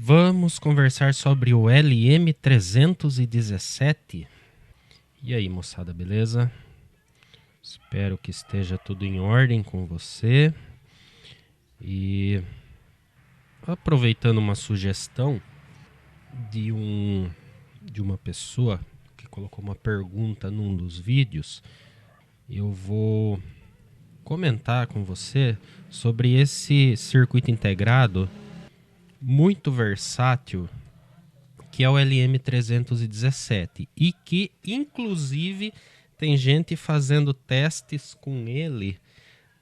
Vamos conversar sobre o LM317. E aí, moçada, beleza? Espero que esteja tudo em ordem com você. E aproveitando uma sugestão de uma pessoa que colocou uma pergunta num dos vídeos, eu vou comentar com você sobre esse circuito integrado muito versátil que é o LM317 e que inclusive tem gente fazendo testes com ele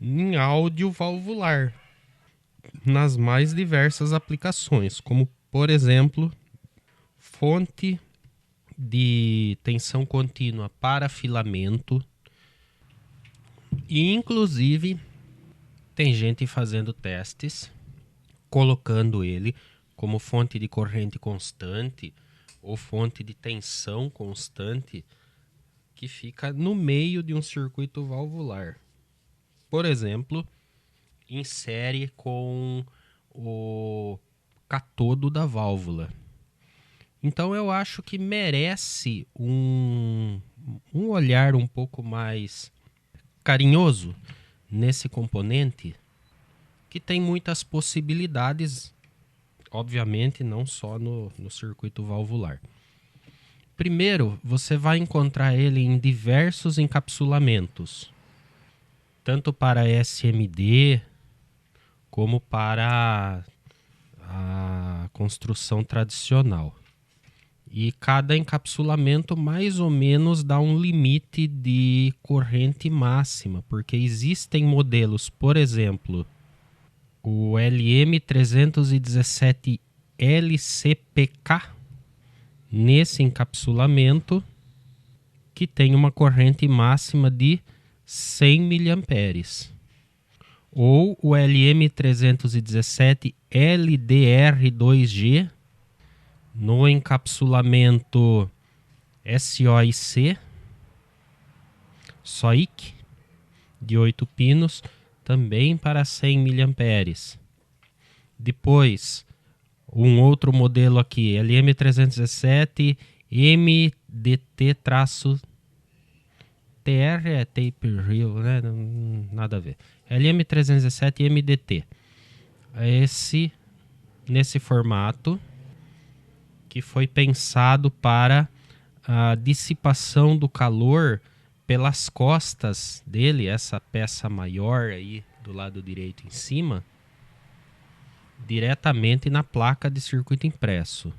em áudio valvular nas mais diversas aplicações, como por exemplo fonte de tensão contínua para filamento, e inclusive tem gente fazendo testes colocando ele como fonte de corrente constante ou fonte de tensão constante que fica no meio de um circuito valvular. Por exemplo, em série com o catodo da válvula. Então eu acho que merece um olhar um pouco mais carinhoso nesse componente, que tem muitas possibilidades, obviamente não só no circuito valvular. Primeiro, você vai encontrar ele em diversos encapsulamentos, tanto para SMD como para a construção tradicional. E cada encapsulamento mais ou menos dá um limite de corrente máxima, porque existem modelos, por exemplo, o LM317 LCPK, nesse encapsulamento, que tem uma corrente máxima de 100 mA. Ou o LM317 LDR2G, no encapsulamento SOIC, de 8 pinos, também para 100 mA. Depois, um outro modelo aqui, LM317 MDT-TR, é tape reel, né? Nada a ver. LM317 MDT. Nesse formato, que foi pensado para a dissipação do calor pelas costas dele, essa peça maior aí do lado direito em cima, diretamente na placa de circuito impresso.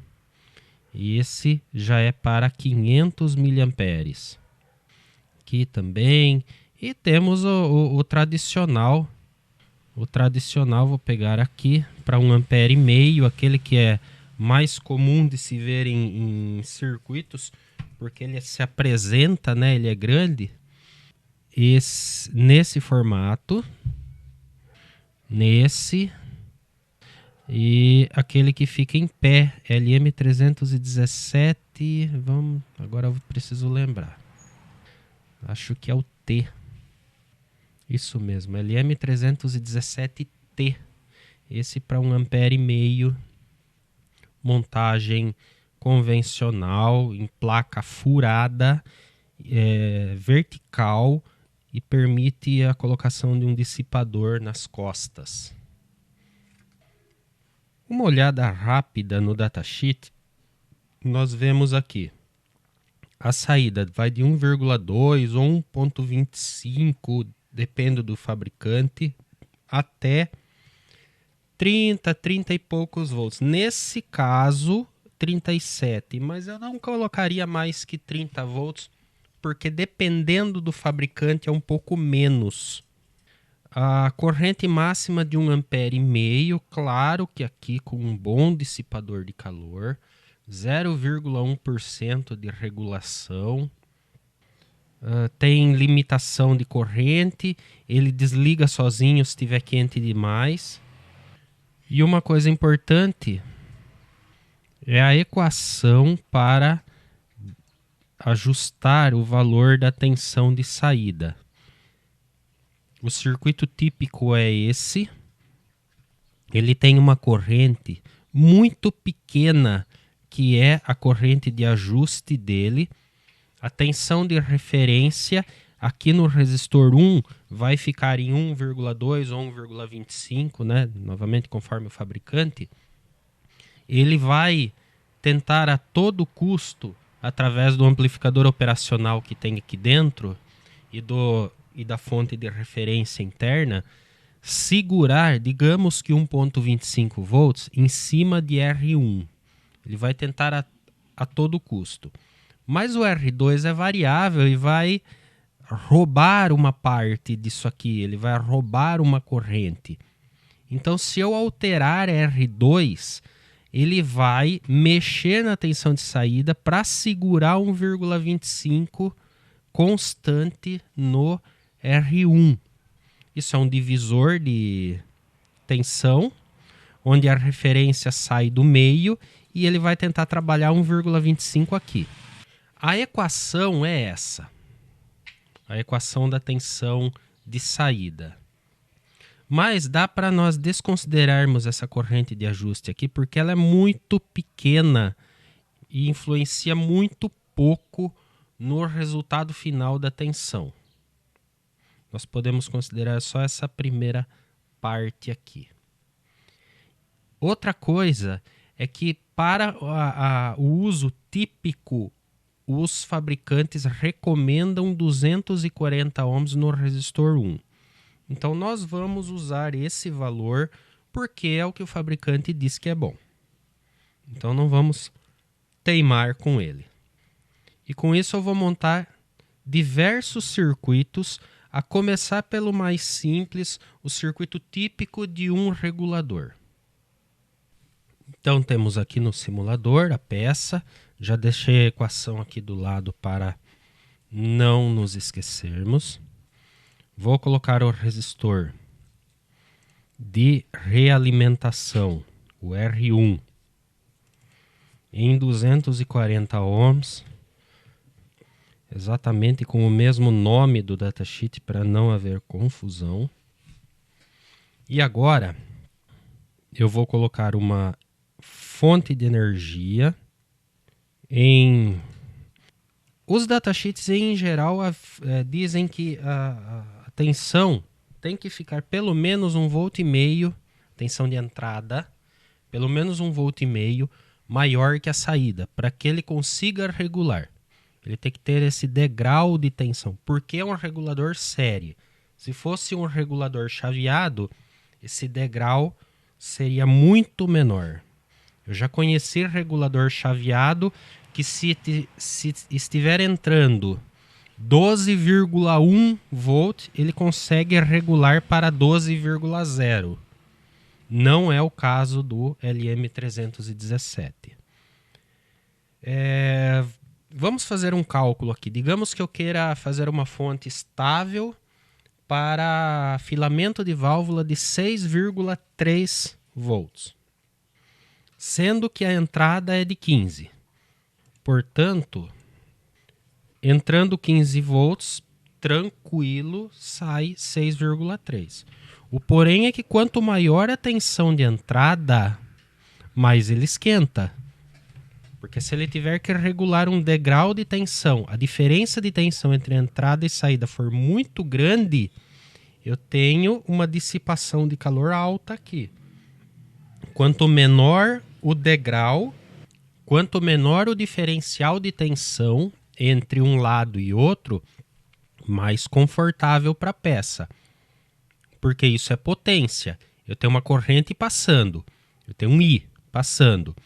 E esse já é para 500 mA. Aqui também. E temos o tradicional. O tradicional vou pegar aqui para 1,5 ampere, aquele que é mais comum de se ver em circuitos, porque ele se apresenta, né? Ele é grande. Nesse formato. Nesse. E aquele que fica em pé, LM317. Agora eu preciso lembrar. Acho que é o T. Isso mesmo, LM317T. Esse para 1,5 ampere. Montagem convencional, em placa furada, vertical, e permite a colocação de um dissipador nas costas. Uma olhada rápida no datasheet, nós vemos aqui a saída vai de 1,2 ou 1,25, depende do fabricante, até 30 e poucos volts. Nesse caso, 37, mas eu não colocaria mais que 30 volts, porque dependendo do fabricante é um pouco menos. A corrente máxima de 1,5 ampere, claro que aqui com um bom dissipador de calor, 0,1% de regulação, tem limitação de corrente, ele desliga sozinho se estiver quente demais. E uma coisa importante é a equação para ajustar o valor da tensão de saída. O circuito típico é esse. Ele tem uma corrente muito pequena, que é a corrente de ajuste dele. A tensão de referência aqui no resistor 1 vai ficar em 1,2 ou 1,25, né? Novamente conforme o fabricante. Ele vai tentar a todo custo, através do amplificador operacional que tem aqui dentro e da fonte de referência interna, segurar, digamos que 1,25 volts em cima de R1. Ele vai tentar a todo custo. Mas o R2 é variável e vai roubar uma parte disso aqui, ele vai roubar uma corrente. Então, se eu alterar R2, ele vai mexer na tensão de saída para segurar 1,25 constante no R1. Isso é um divisor de tensão, onde a referência sai do meio e ele vai tentar trabalhar 1,25 aqui. A equação é essa. A equação da tensão de saída. Mas dá para nós desconsiderarmos essa corrente de ajuste aqui, porque ela é muito pequena e influencia muito pouco no resultado final da tensão. Nós podemos considerar só essa primeira parte aqui. Outra coisa é que para o uso típico, os fabricantes recomendam 240 ohms no resistor 1. Então nós vamos usar esse valor porque é o que o fabricante diz que é bom. Então não vamos teimar com ele. E com isso eu vou montar diversos circuitos, a começar pelo mais simples, o circuito típico de um regulador. Então temos aqui no simulador a peça, já deixei a equação aqui do lado para não nos esquecermos. Vou colocar o resistor de realimentação, o R1, em 240 ohms, exatamente com o mesmo nome do datasheet para não haver confusão. E agora eu vou colocar uma fonte de energia em... Os datasheets em geral dizem que a tensão tem que ficar pelo menos 1,5 V, tensão de entrada, pelo menos 1,5 V maior que a saída, para que ele consiga regular. Ele tem que ter esse degrau de tensão, porque é um regulador série. Se fosse um regulador chaveado, esse degrau seria muito menor. Eu já conheci regulador chaveado que se estiver entrando 12,1 volt, ele consegue regular para 12,0. Não é o caso do LM317. Vamos fazer um cálculo aqui. Digamos que eu queira fazer uma fonte estável para filamento de válvula de 6,3 volts, sendo que a entrada é de 15. Portanto, entrando 15 volts, tranquilo, sai 6,3. O porém é que quanto maior a tensão de entrada, mais ele esquenta. Porque se ele tiver que regular um degrau de tensão, a diferença de tensão entre entrada e saída for muito grande, eu tenho uma dissipação de calor alta aqui. Quanto menor o degrau, quanto menor o diferencial de tensão entre um lado e outro, mais confortável para a peça. Porque isso é potência. Eu tenho uma corrente passando, eu tenho um I passando.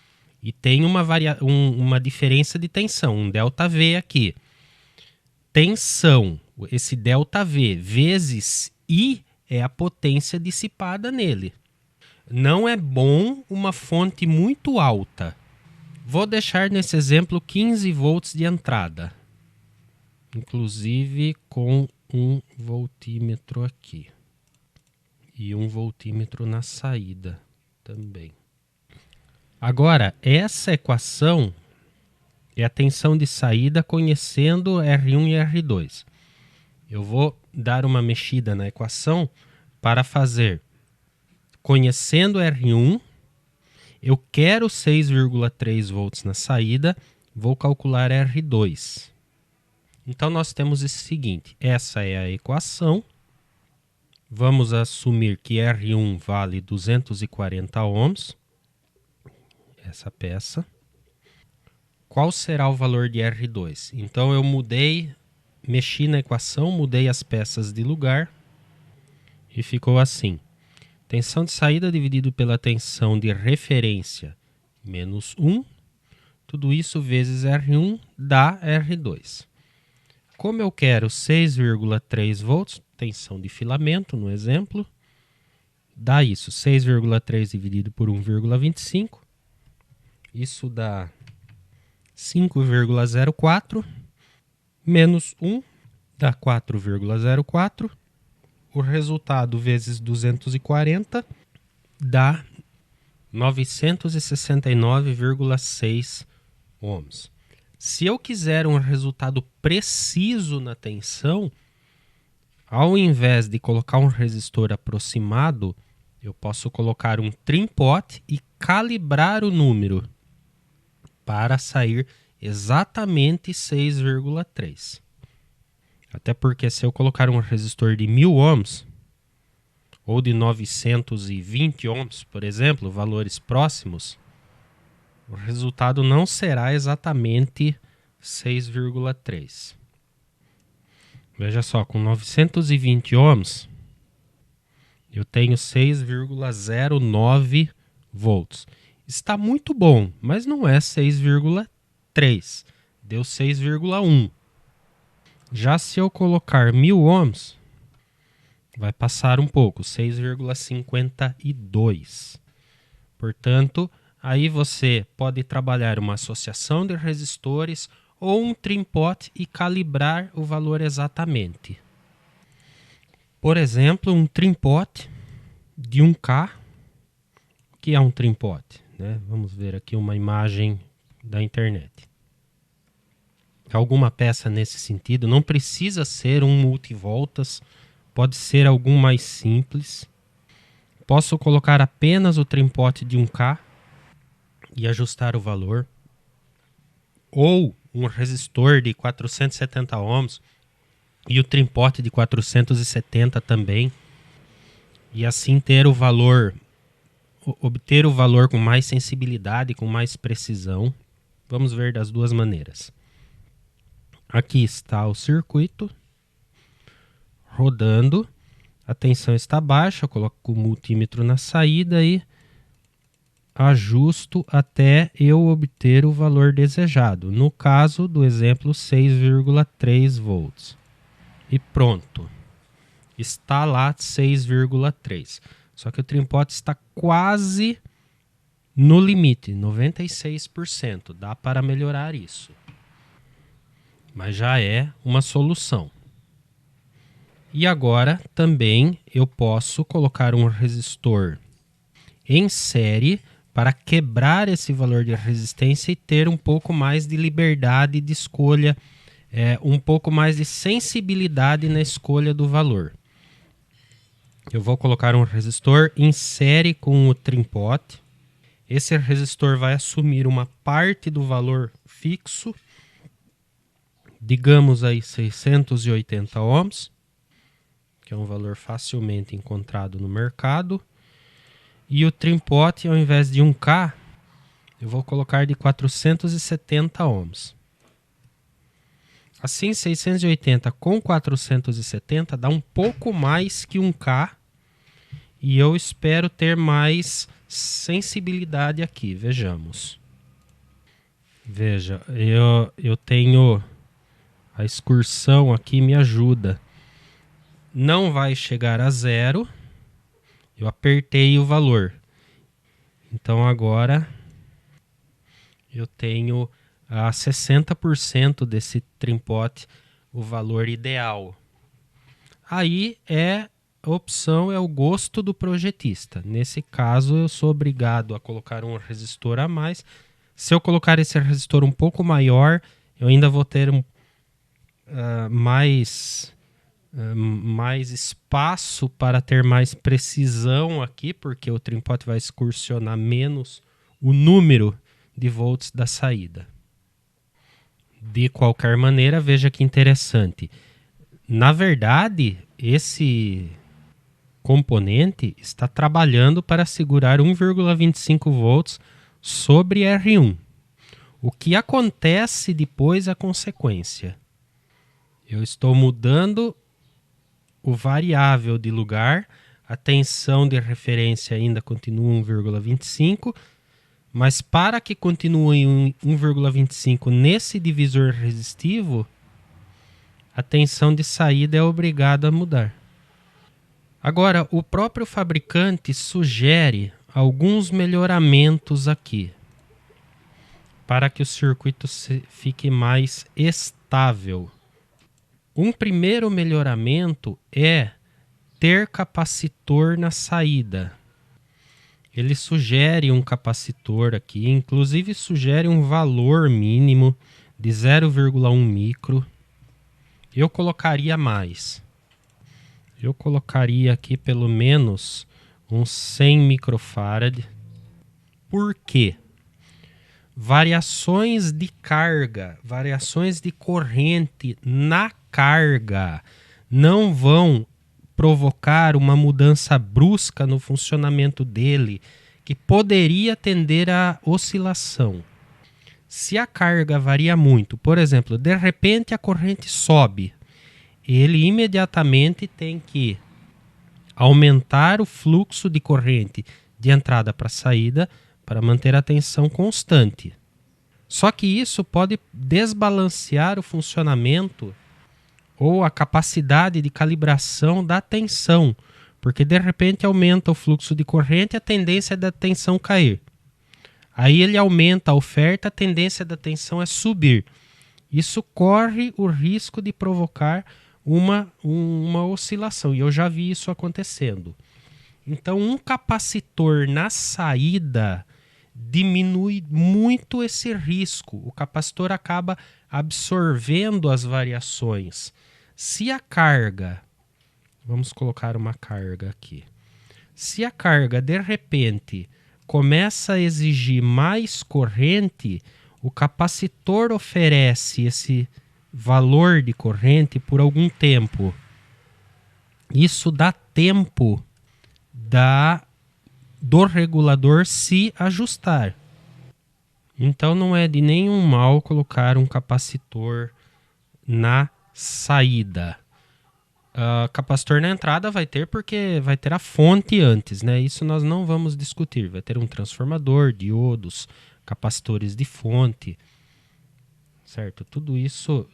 E tem uma diferença de tensão, um ΔV aqui. Tensão, esse ΔV vezes I é a potência dissipada nele. Não é bom uma fonte muito alta. Vou deixar nesse exemplo 15 volts de entrada. Inclusive com um voltímetro aqui. E um voltímetro na saída também. Agora, essa equação é a tensão de saída conhecendo R1 e R2. Eu vou dar uma mexida na equação para fazer conhecendo R1 Eu quero 6,3 volts na saída, vou calcular R2. Então, nós temos o seguinte, essa é a equação. Vamos assumir que R1 vale 240 ohms, essa peça. Qual será o valor de R2? Então, eu mexi na equação, mudei as peças de lugar e ficou assim. Tensão de saída dividido pela tensão de referência menos 1, tudo isso vezes R1 dá R2. Como eu quero 6,3 volts, tensão de filamento no exemplo, dá isso, 6,3 dividido por 1,25, isso dá 5,04, menos 1 dá 4,04, o resultado vezes 240 dá 969,6 ohms. Se eu quiser um resultado preciso na tensão, ao invés de colocar um resistor aproximado, eu posso colocar um trim-pot e calibrar o número para sair exatamente 6,3. Até porque se eu colocar um resistor de 1000 ohms ou de 920 ohms, por exemplo, valores próximos, o resultado não será exatamente 6,3. Veja só, com 920 ohms, eu tenho 6,09 volts. Está muito bom, mas não é 6,3. Deu 6,1. Já se eu colocar 1000 ohms, vai passar um pouco, 6,52. Portanto, aí você pode trabalhar uma associação de resistores ou um trim-pot e calibrar o valor exatamente. Por exemplo, um trim-pot de 1K. O que é um trim-pot? Né? Vamos ver aqui uma imagem da internet. Alguma peça nesse sentido, não precisa ser um multivoltas, pode ser algum mais simples. Posso colocar apenas o trim-pot de 1K e ajustar o valor. Ou um resistor de 470 ohms e o trim-pot de 470 também. E assim ter o valor, obter o valor com mais sensibilidade, com mais precisão. Vamos ver das duas maneiras. Aqui está o circuito rodando, a tensão está baixa, eu coloco o multímetro na saída e ajusto até eu obter o valor desejado. No caso do exemplo, 6,3 volts. E pronto. Está lá 6,3. Só que o trim-pot está quase no limite, 96%. Dá para melhorar isso. Mas já é uma solução. E agora também eu posso colocar um resistor em série para quebrar esse valor de resistência e ter um pouco mais de liberdade de escolha, um pouco mais de sensibilidade na escolha do valor. Eu vou colocar um resistor em série com o trim-pot. Esse resistor vai assumir uma parte do valor fixo, digamos aí 680 ohms, que é um valor facilmente encontrado no mercado. E o trim-pot, ao invés de 1K, eu vou colocar de 470 ohms. Assim, 680 com 470 dá um pouco mais que 1K. E eu espero ter mais sensibilidade aqui. Vejamos. Veja, eu tenho a excursão aqui, me ajuda. Não vai chegar a 0. Eu apertei o valor. Então agora eu tenho a 60% desse trim-pot, o valor ideal. Aí a opção é o gosto do projetista. Nesse caso eu sou obrigado a colocar um resistor a mais. Se eu colocar esse resistor um pouco maior, eu ainda vou ter mais espaço para ter mais precisão aqui, porque o trim-pot vai excursionar menos o número de volts da saída. De qualquer maneira, veja que interessante. Na verdade, esse componente está trabalhando para segurar 1,25 volts sobre R1. O que acontece depois é a consequência. Eu estou mudando o variável de lugar, a tensão de referência ainda continua 1,25, mas para que continue em 1,25 nesse divisor resistivo, a tensão de saída é obrigada a mudar. Agora, o próprio fabricante sugere alguns melhoramentos aqui, para que o circuito fique mais estável. Um primeiro melhoramento é ter capacitor na saída. Ele sugere um capacitor aqui, inclusive sugere um valor mínimo de 0,1 micro. Eu colocaria mais. Eu colocaria aqui pelo menos uns 100 microfarad. Por quê? Variações de carga, variações de corrente na carga não vão provocar uma mudança brusca no funcionamento dele, que poderia tender à oscilação. Se a carga varia muito, por exemplo, de repente a corrente sobe, ele imediatamente tem que aumentar o fluxo de corrente de entrada para saída para manter a tensão constante. Só que isso pode desbalancear o funcionamento ou a capacidade de calibração da tensão, porque de repente aumenta o fluxo de corrente e a tendência da tensão cair. Aí ele aumenta a oferta, a tendência da tensão é subir. Isso corre o risco de provocar uma oscilação, e eu já vi isso acontecendo. Então, um capacitor na saída diminui muito esse risco. O capacitor acaba absorvendo as variações. Se a carga, vamos colocar uma carga aqui. Se a carga, de repente, começa a exigir mais corrente, o capacitor oferece esse valor de corrente por algum tempo. Isso dá tempo do regulador se ajustar. Então não é de nenhum mal colocar um capacitor na saída. Capacitor na entrada vai ter porque vai ter a fonte antes, né? Isso nós não vamos discutir. Vai ter um transformador, diodos, capacitores de fonte, certo? Tudo isso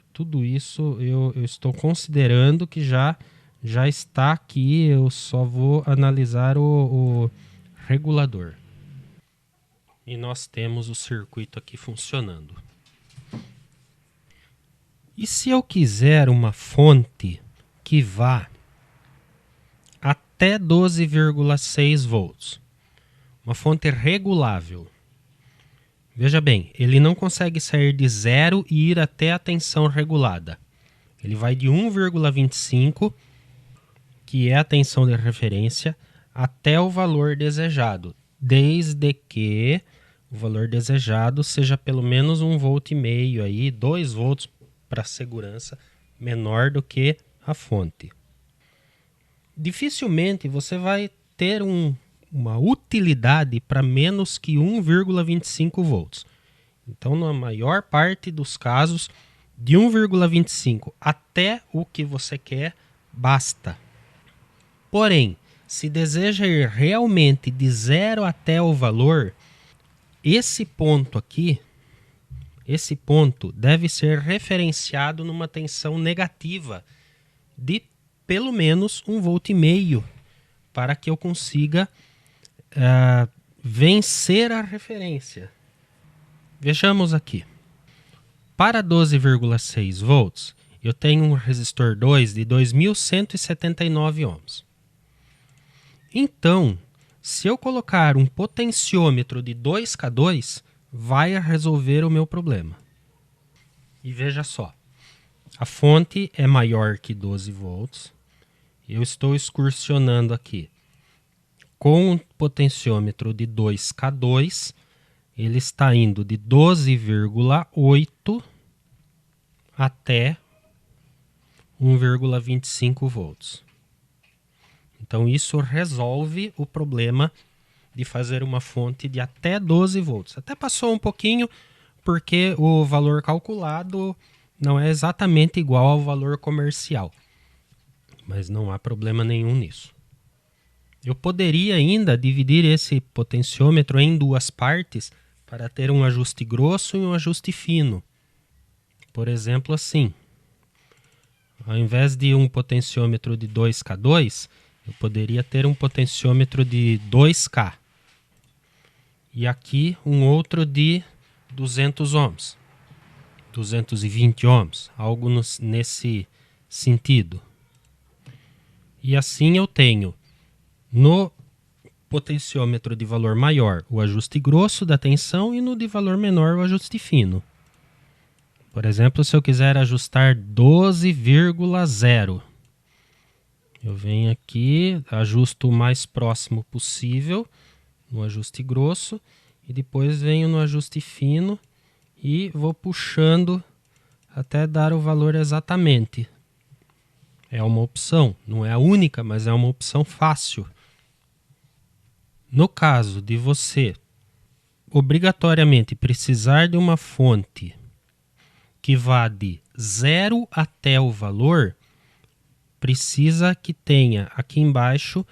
eu estou considerando que já está aqui. Eu só vou analisar o regulador. E nós temos o circuito aqui funcionando. E se eu quiser uma fonte que vá até 12,6 volts, uma fonte regulável, veja bem, ele não consegue sair de 0 e ir até a tensão regulada. Ele vai de 1,25, que é a tensão de referência, até o valor desejado, desde que o valor desejado seja pelo menos 1,5 volt aí, 2 volts para segurança, menor do que a fonte. Dificilmente você vai ter uma utilidade para menos que 1,25 volts. Então, na maior parte dos casos, de 1,25 até o que você quer, basta. Porém, se deseja ir realmente de 0 até o valor, esse ponto aqui, esse ponto deve ser referenciado numa tensão negativa de pelo menos 1,5 volt para que eu consiga vencer a referência. Vejamos aqui. Para 12,6 volts, eu tenho um resistor 2 de 2.179 ohms. Então, se eu colocar um potenciômetro de 2K2, vai resolver o meu problema. E veja só, a fonte é maior que 12 volts. Eu estou excursionando aqui com um potenciômetro de 2K2 ele está indo de 12,8 até 1,25 volts. Então isso resolve o problema de fazer uma fonte de até 12 volts. Até passou um pouquinho, porque o valor calculado não é exatamente igual ao valor comercial. Mas não há problema nenhum nisso. Eu poderia ainda dividir esse potenciômetro em duas partes para ter um ajuste grosso e um ajuste fino. Por exemplo, assim. Ao invés de um potenciômetro de 2K2, eu poderia ter um potenciômetro de 2K. E aqui um outro de 200 ohms. 220 ohms. Algo nesse sentido. E assim eu tenho no potenciômetro de valor maior o ajuste grosso da tensão e no de valor menor o ajuste fino. Por exemplo, se eu quiser ajustar 12,0, eu venho aqui, ajusto o mais próximo possível no ajuste grosso e depois venho no ajuste fino e vou puxando até dar o valor exatamente. É uma opção, não é a única, mas é uma opção fácil. No caso de você obrigatoriamente precisar de uma fonte que vá de 0 até o valor, precisa que tenha aqui embaixo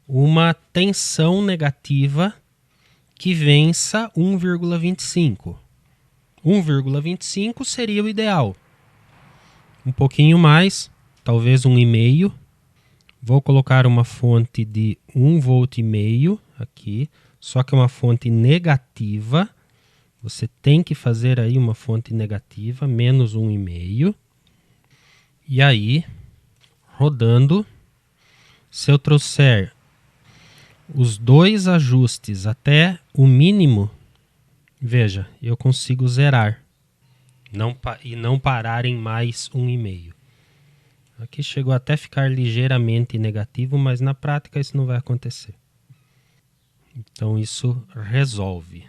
uma tensão negativa que vença 1,25. 1,25 seria o ideal. Um pouquinho mais, talvez 1,5. Vou colocar uma fonte de 1,5 volt aqui, só que é uma fonte negativa. Você tem que fazer aí uma fonte negativa, menos 1,5. E aí, rodando, se eu trouxer os dois ajustes até o mínimo, veja, eu consigo zerar e não parar em mais 1,5. Aqui chegou até a ficar ligeiramente negativo, mas na prática isso não vai acontecer. Então isso resolve.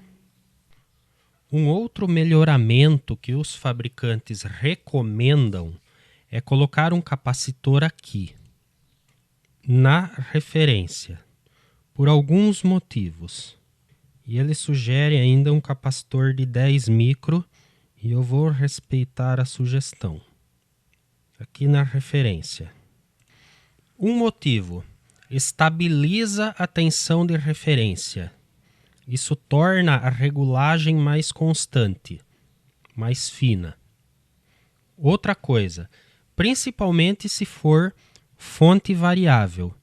Um outro melhoramento que os fabricantes recomendam é colocar um capacitor aqui, na referência, por alguns motivos. E ele sugere ainda um capacitor de 10 micro e eu vou respeitar a sugestão. Aqui na referência. Um motivo: estabiliza a tensão de referência. Isso torna a regulagem mais constante, mais fina. Outra coisa, principalmente se for fonte variável.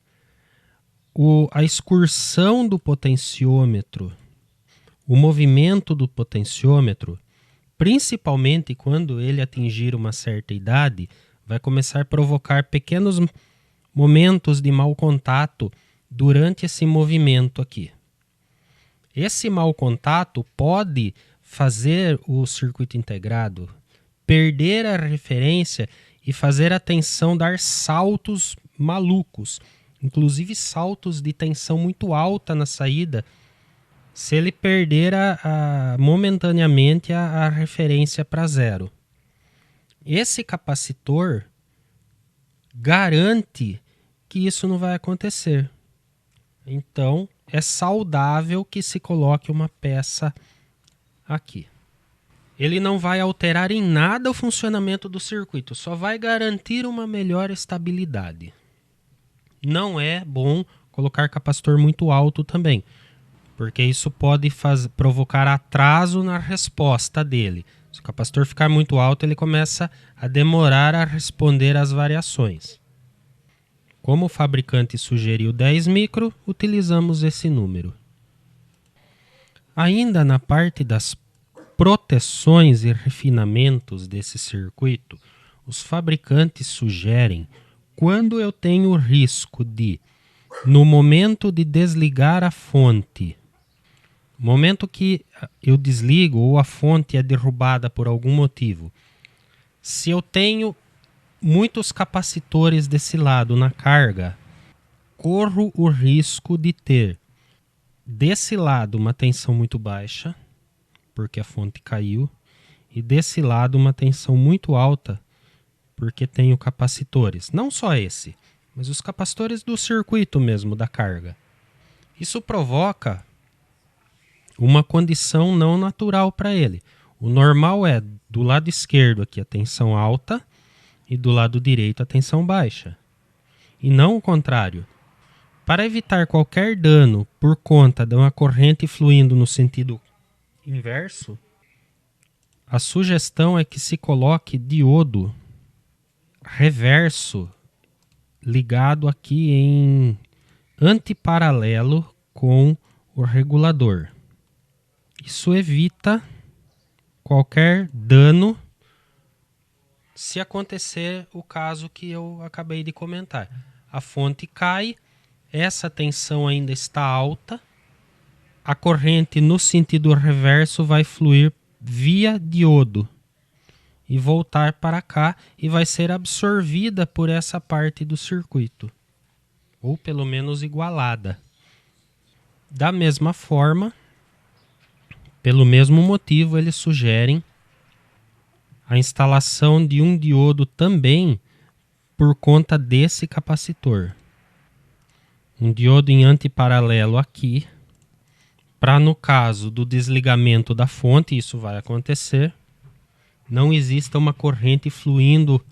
A excursão do potenciômetro, o movimento do potenciômetro, principalmente quando ele atingir uma certa idade, vai começar a provocar pequenos momentos de mau contato durante esse movimento aqui. Esse mau contato pode fazer o circuito integrado perder a referência e fazer a tensão dar saltos malucos, inclusive saltos de tensão muito alta na saída, se ele perder momentaneamente a referência para 0. Esse capacitor garante que isso não vai acontecer. Então, é saudável que se coloque uma peça aqui. Ele não vai alterar em nada o funcionamento do circuito, só vai garantir uma melhor estabilidade. Não é bom colocar capacitor muito alto também, porque isso pode provocar atraso na resposta dele. Se o capacitor ficar muito alto, ele começa a demorar a responder às variações. Como o fabricante sugeriu 10 micro, utilizamos esse número. Ainda na parte das proteções e refinamentos desse circuito, os fabricantes sugerem, quando eu tenho o risco de, no momento de desligar a fonte, momento que eu desligo ou a fonte é derrubada por algum motivo, se eu tenho muitos capacitores desse lado na carga, corro o risco de ter desse lado uma tensão muito baixa porque a fonte caiu, e desse lado uma tensão muito alta, porque tenho capacitores. Não só esse, mas os capacitores do circuito mesmo, da carga. Isso provoca uma condição não natural para ele. O normal é, do lado esquerdo aqui, a tensão alta, e do lado direito a tensão baixa. E não o contrário. Para evitar qualquer dano por conta de uma corrente fluindo no sentido inverso, a sugestão é que se coloque diodo reverso ligado aqui em antiparalelo com o regulador. Isso evita qualquer dano se acontecer o caso que eu acabei de comentar. A fonte cai, essa tensão ainda está alta, a corrente no sentido reverso vai fluir via diodo e voltar para cá e vai ser absorvida por essa parte do circuito, ou pelo menos igualada. Da mesma forma, pelo mesmo motivo, eles sugerem a instalação de um diodo também por conta desse capacitor. Um diodo em antiparalelo aqui, para no caso do desligamento da fonte, isso vai acontecer, não exista uma corrente fluindo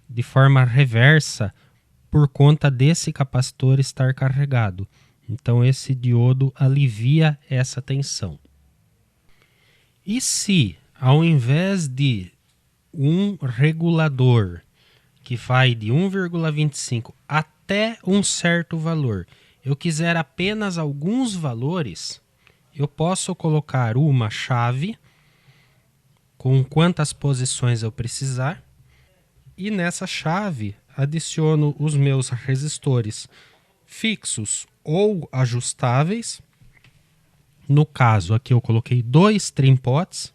de forma reversa por conta desse capacitor estar carregado. Então esse diodo alivia essa tensão. E se, ao invés de um regulador que vai de 1,25 até um certo valor, eu quiser apenas alguns valores, eu posso colocar uma chave com quantas posições eu precisar, e nessa chave adiciono os meus resistores fixos ou ajustáveis. No caso aqui eu coloquei 2 trimpotes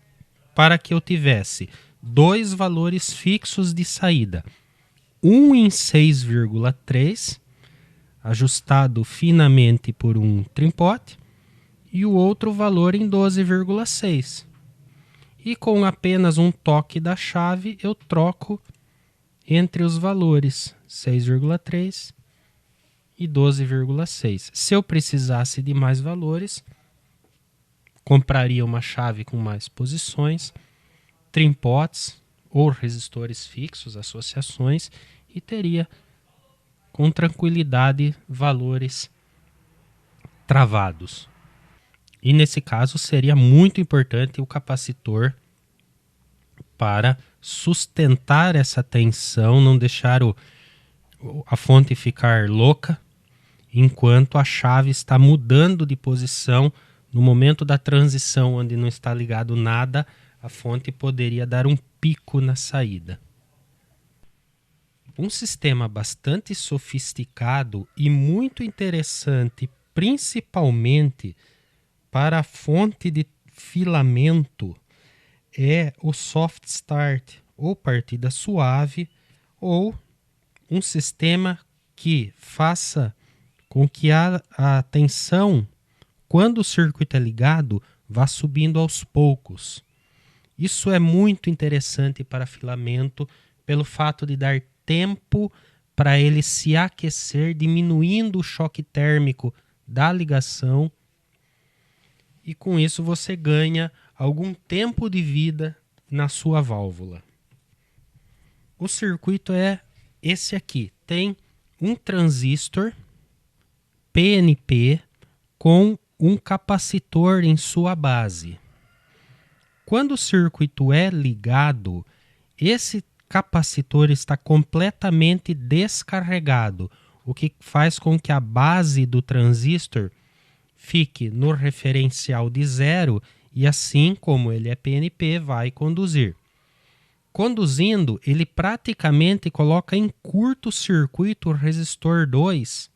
para que eu tivesse 2 valores fixos de saída. Um em 6,3, ajustado finamente por um trimpote, e o outro valor em 12,6. E com apenas um toque da chave eu troco entre os valores 6,3 e 12,6. Se eu precisasse de mais valores, compraria uma chave com mais posições, trimpotes ou resistores fixos, associações, e teria com tranquilidade valores travados. E nesse caso seria muito importante o capacitor para sustentar essa tensão, não deixar a fonte ficar louca, enquanto a chave está mudando de posição. No momento da transição, onde não está ligado nada, a fonte poderia dar um pico na saída. Um sistema bastante sofisticado e muito interessante, principalmente para a fonte de filamento, é o soft start, ou partida suave, ou um sistema que faça com que a tensão, quando o circuito é ligado, vá subindo aos poucos. Isso é muito interessante para filamento, pelo fato de dar tempo para ele se aquecer, diminuindo o choque térmico da ligação, e com isso você ganha algum tempo de vida na sua válvula. O circuito é esse aqui. Tem um transistor PNP com um capacitor em sua base. Quando o circuito é ligado, esse capacitor está completamente descarregado, o que faz com que a base do transistor fique no referencial de 0 e assim como ele é PNP, vai conduzir. Conduzindo, ele praticamente coloca em curto-circuito o resistor 2,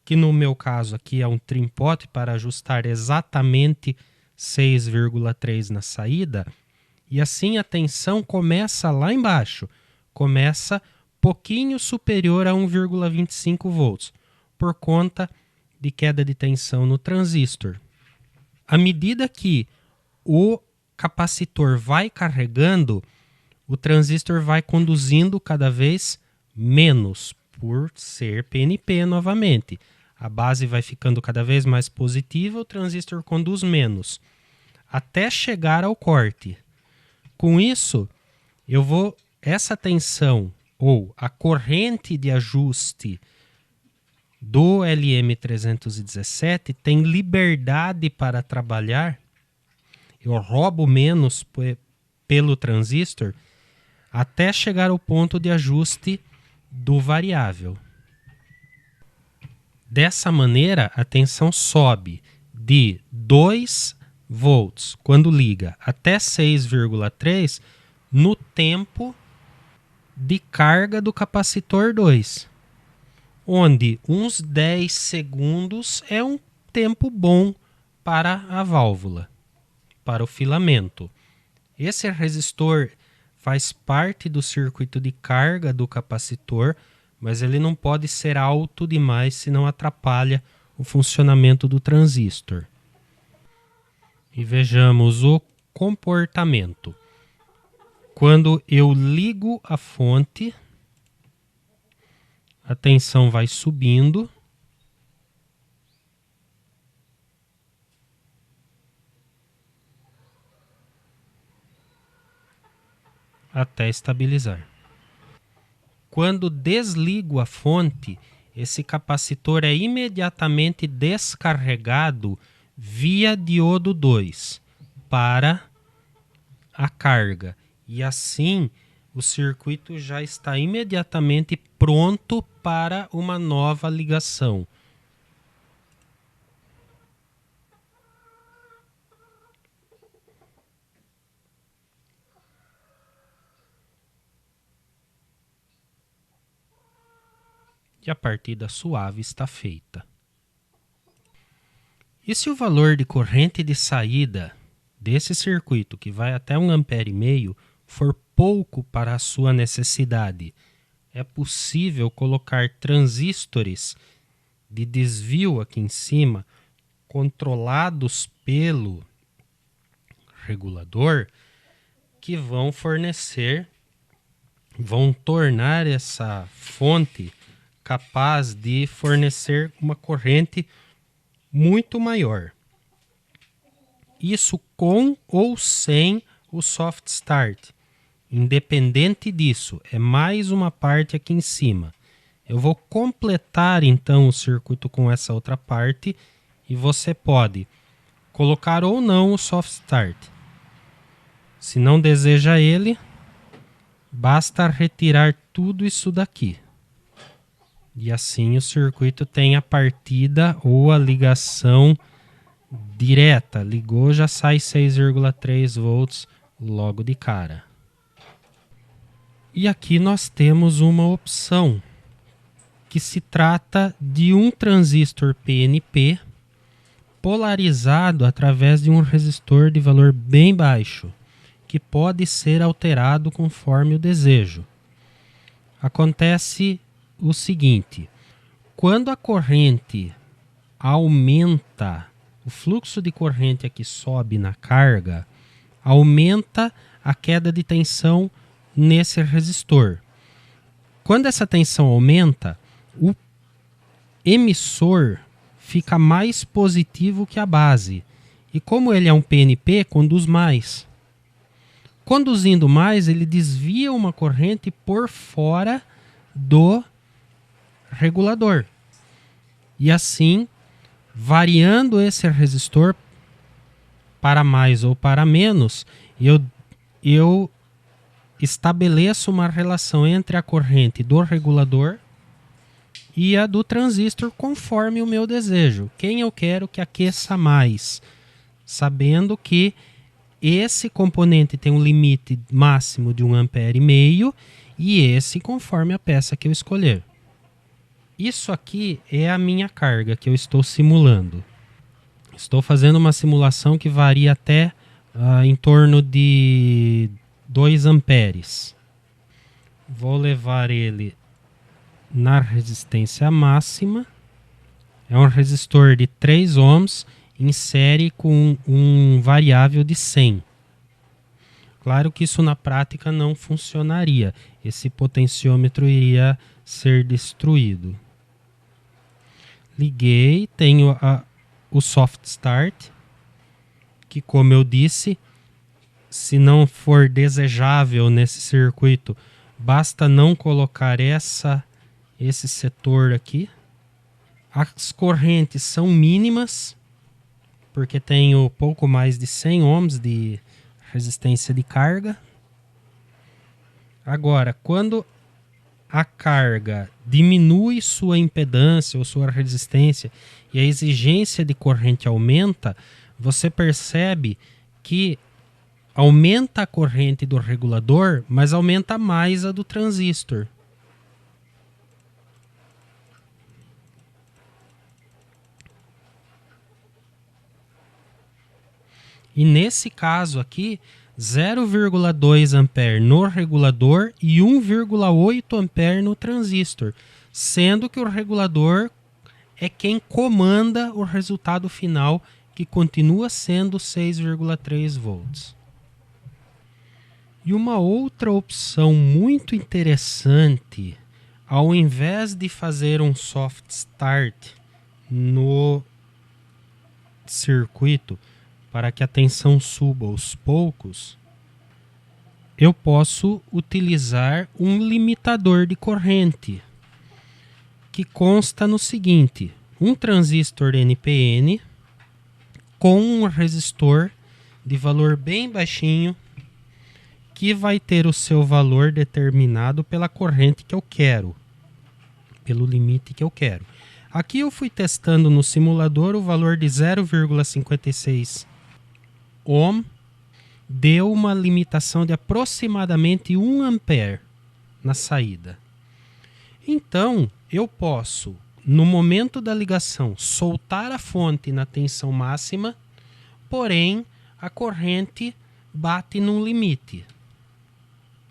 que no meu caso aqui é um trimpote para ajustar exatamente 6,3 na saída, e assim a tensão começa lá embaixo, começa pouquinho superior a 1,25 volts, por conta de queda de tensão no transistor. À medida que o capacitor vai carregando, o transistor vai conduzindo cada vez menos, por ser PNP novamente. A base vai ficando cada vez mais positiva, o transistor conduz menos, até chegar ao corte. Com isso, essa tensão ou a corrente de ajuste do LM317 tem liberdade para trabalhar. Eu roubo menos pelo transistor até chegar ao ponto de ajuste do variável. Dessa maneira, a tensão sobe de 2 volts quando liga até 6,3 no tempo de carga do capacitor 2, onde uns 10 segundos é um tempo bom para a válvula, para o filamento. Esse resistor faz parte do circuito de carga do capacitor, mas ele não pode ser alto demais, senão atrapalha o funcionamento do transistor. E vejamos o comportamento. Quando eu ligo a fonte, a tensão vai subindo. Até estabilizar. Quando desligo a fonte, esse capacitor é imediatamente descarregado via diodo 2 para a carga. E assim, o circuito já está imediatamente pronto para uma nova ligação. E a partida suave está feita. E se o valor de corrente de saída desse circuito, que vai até 1,5 ampere, for pouco para a sua necessidade, é possível colocar transistores de desvio aqui em cima, controlados pelo regulador, que vão tornar essa fonte capaz de fornecer uma corrente muito maior. Isso com ou sem o soft start. Independente disso, é mais uma parte aqui em cima. Eu vou completar então o circuito com essa outra parte e você pode colocar ou não o soft start. Se não deseja ele, basta retirar tudo isso daqui. E assim o circuito tem a partida ou a ligação direta. Ligou, já sai 6,3 volts logo de cara. E aqui nós temos uma opção, que se trata de um transistor PNP polarizado através de um resistor de valor bem baixo, que pode ser alterado conforme o desejo. Acontece o seguinte: quando a corrente aumenta, o fluxo de corrente aqui sobe na carga, aumenta a queda de tensão nesse resistor. Quando essa tensão aumenta, o emissor fica mais positivo que a base. E como ele é um PNP, conduz mais. Conduzindo mais, ele desvia uma corrente por fora do regulador. E assim, variando esse resistor para mais ou para menos, eu estabeleço uma relação entre a corrente do regulador e a do transistor conforme o meu desejo. Quem eu quero que aqueça mais, sabendo que esse componente tem um limite máximo de 1,5 ampere e esse conforme a peça que eu escolher. Isso aqui é a minha carga que eu estou simulando. Estou fazendo uma simulação que varia até em torno de 2 amperes. Vou levar ele na resistência máxima. É um resistor de 3 ohms em série com um variável de 100. Claro que isso na prática não funcionaria. Esse potenciômetro iria ser destruído. Liguei, tenho o soft start, que, como eu disse, se não for desejável nesse circuito, basta não colocar esse setor aqui. As correntes são mínimas, porque tenho pouco mais de 100 ohms de resistência de carga. Agora, quando a carga diminui sua impedância ou sua resistência e a exigência de corrente aumenta, você percebe que aumenta a corrente do regulador, mas aumenta mais a do transistor. E nesse caso aqui, 0,2 ampere no regulador e 1,8 ampere no transistor, sendo que o regulador é quem comanda o resultado final, que continua sendo 6,3 volts. E uma outra opção muito interessante, ao invés de fazer um soft start no circuito, para que a tensão suba aos poucos, eu posso utilizar um limitador de corrente, que consta no seguinte: um transistor NPN com um resistor de valor bem baixinho, que vai ter o seu valor determinado pela corrente que eu quero, pelo limite que eu quero. Aqui eu fui testando no simulador o valor de 0,56 ohm, deu uma limitação de aproximadamente 1 ampere na saída. Então, eu posso, no momento da ligação, soltar a fonte na tensão máxima, porém, a corrente bate num limite.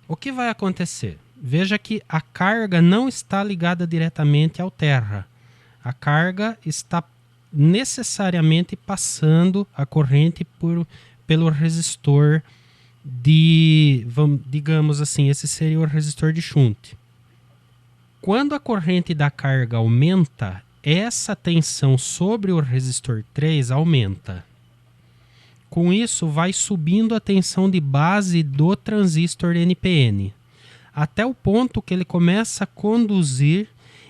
O que vai acontecer? Veja que a carga não está ligada diretamente ao terra. A carga está necessariamente passando a corrente pelo resistor digamos assim, esse seria o resistor de shunt. Quando a corrente da carga aumenta, essa tensão sobre o resistor 3 aumenta. Com isso, vai subindo a tensão de base do transistor NPN, até o ponto que ele começa a conduzir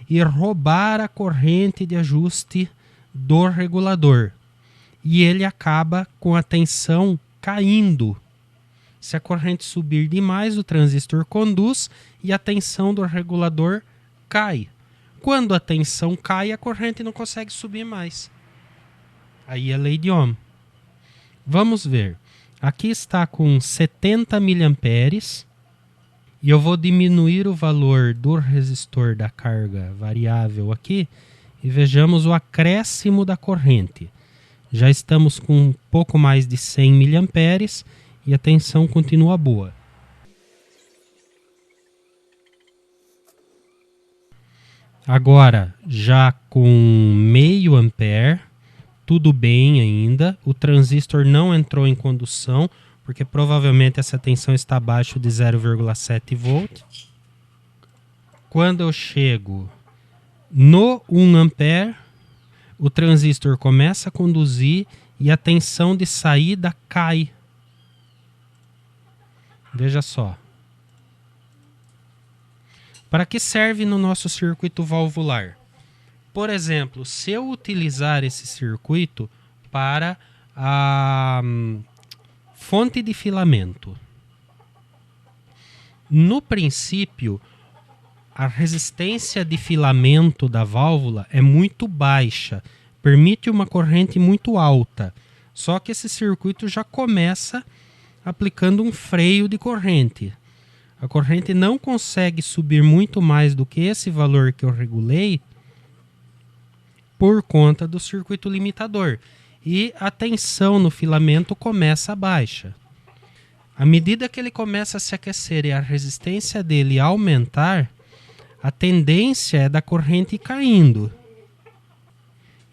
e roubar a corrente de ajuste do regulador. E ele acaba com a tensão caindo. Se a corrente subir demais, o transistor conduz e a tensão do regulador cai. Quando a tensão cai, a corrente não consegue subir mais. Aí é lei de Ohm. Vamos ver. Aqui está com 70 miliamperes. E eu vou diminuir o valor do resistor da carga variável aqui. E vejamos o acréscimo da corrente. Já estamos com um pouco mais de 100 miliamperes e a tensão continua boa. Agora, já com meio ampere, tudo bem ainda. O transistor não entrou em condução, porque provavelmente essa tensão está abaixo de 0,7 volts. Quando eu chego no 1 ampere, o transistor começa a conduzir e a tensão de saída cai. Veja só. Para que serve no nosso circuito valvular? Por exemplo, se eu utilizar esse circuito para a fonte de filamento, no princípio, a resistência de filamento da válvula é muito baixa, permite uma corrente muito alta. Só que esse circuito já começa aplicando um freio de corrente. A corrente não consegue subir muito mais do que esse valor que eu regulei por conta do circuito limitador. E a tensão no filamento começa baixa. À medida que ele começa a se aquecer e a resistência dele aumentar, a tendência é da corrente ir caindo.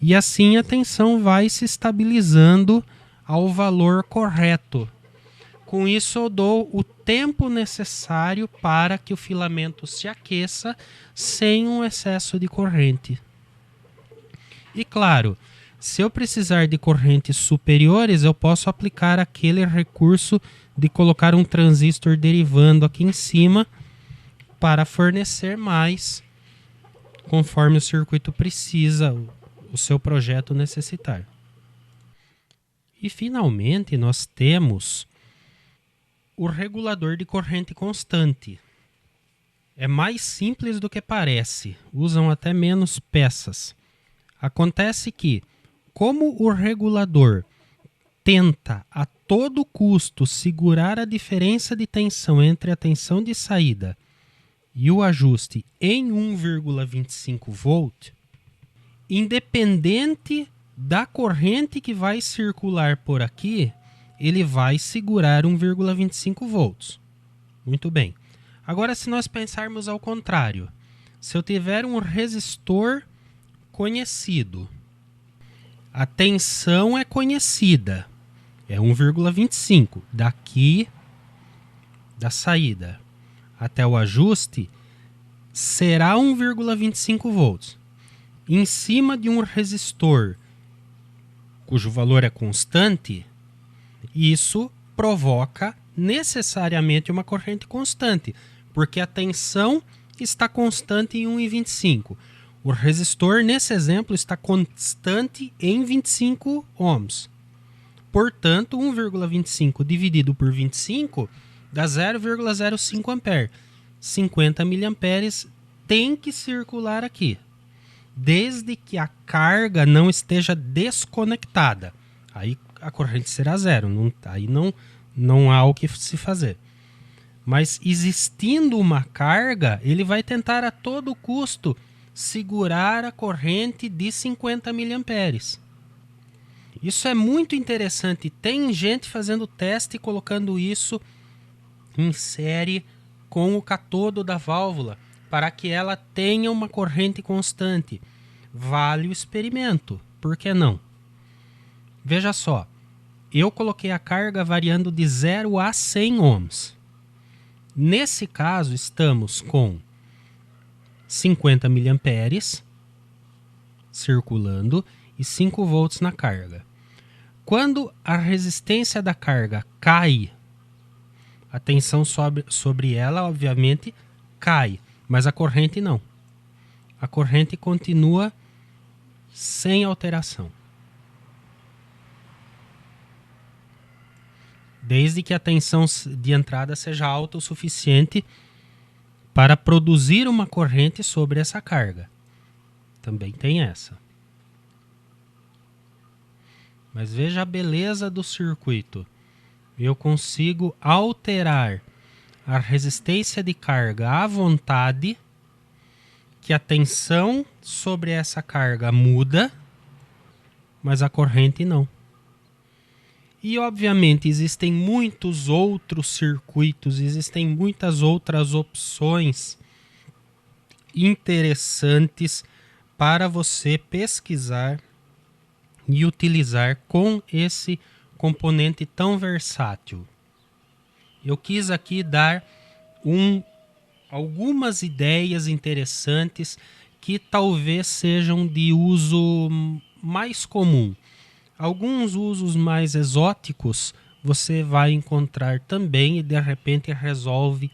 E assim a tensão vai se estabilizando ao valor correto. Com isso eu dou o tempo necessário para que o filamento se aqueça sem um excesso de corrente. E claro, se eu precisar de correntes superiores, eu posso aplicar aquele recurso de colocar um transistor derivando aqui em cima para fornecer mais conforme o circuito precisa, o seu projeto necessitar. E finalmente nós temos o regulador de corrente constante. É mais simples do que parece, usam até menos peças. Acontece que, como o regulador tenta a todo custo segurar a diferença de tensão entre a tensão de saída e o ajuste em 1,25 volt, independente da corrente que vai circular por aqui, ele vai segurar 1,25 volts. Muito bem. Agora, se nós pensarmos ao contrário, se eu tiver um resistor conhecido, a tensão é conhecida, é 1,25, daqui da saída até o ajuste será 1,25 volts. Em cima de um resistor cujo valor é constante, isso provoca necessariamente uma corrente constante, porque a tensão está constante em 1,25. O resistor, nesse exemplo, está constante em 25 ohms. Portanto, 1,25 dividido por 25 dá 0,05 ampere. 50 miliamperes tem que circular aqui, desde que a carga não esteja desconectada. Aí a corrente será zero, aí não há o que se fazer. Mas existindo uma carga, ele vai tentar a todo custo segurar a corrente de 50 miliamperes. Isso é muito interessante. Tem gente fazendo teste e colocando isso em série com o catodo da válvula para que ela tenha uma corrente constante. Vale o experimento, por que não? Veja só, eu coloquei a carga variando de 0 a 100 ohms. Nesse caso, estamos com 50 miliamperes circulando e 5 volts na carga. Quando a resistência da carga cai, a tensão sobre ela, obviamente, cai, mas a corrente não. A corrente continua sem alteração. Desde que a tensão de entrada seja alta o suficiente para produzir uma corrente sobre essa carga. Também tem essa. Mas veja a beleza do circuito. Eu consigo alterar a resistência de carga à vontade, que a tensão sobre essa carga muda, mas a corrente não. E, obviamente, existem muitos outros circuitos, existem muitas outras opções interessantes para você pesquisar e utilizar com esse componente tão versátil. Eu quis aqui dar algumas ideias interessantes que talvez sejam de uso mais comum. Alguns usos mais exóticos você vai encontrar também e de repente resolve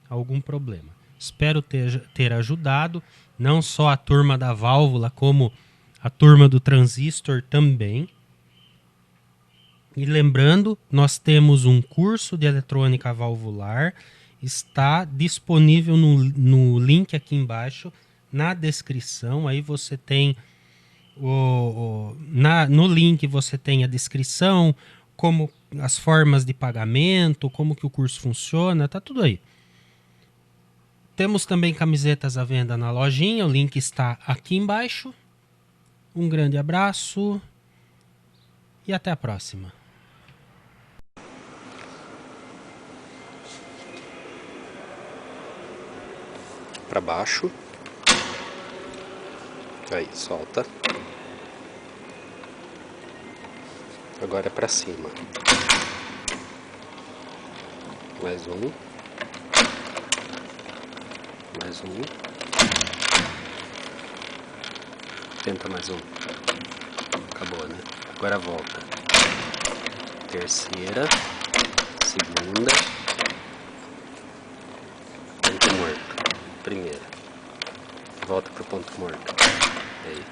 algum problema. Espero ter ajudado, não só a turma da válvula, como a turma do transistor também. E lembrando, nós temos um curso de eletrônica valvular, está disponível no link aqui embaixo, na descrição. Aí você tem no link você tem a descrição, como as formas de pagamento, como que o curso funciona, tá tudo aí. Temos também camisetas à venda na lojinha, o link está aqui embaixo. Um grande abraço e até a próxima. Para baixo. Aí, solta. Agora é para cima. Mais um. Mais um. Tenta mais um. Acabou, né? Agora volta. Terceira. Segunda. Ponto morto. Primeira. Volta pro ponto morto. Aí.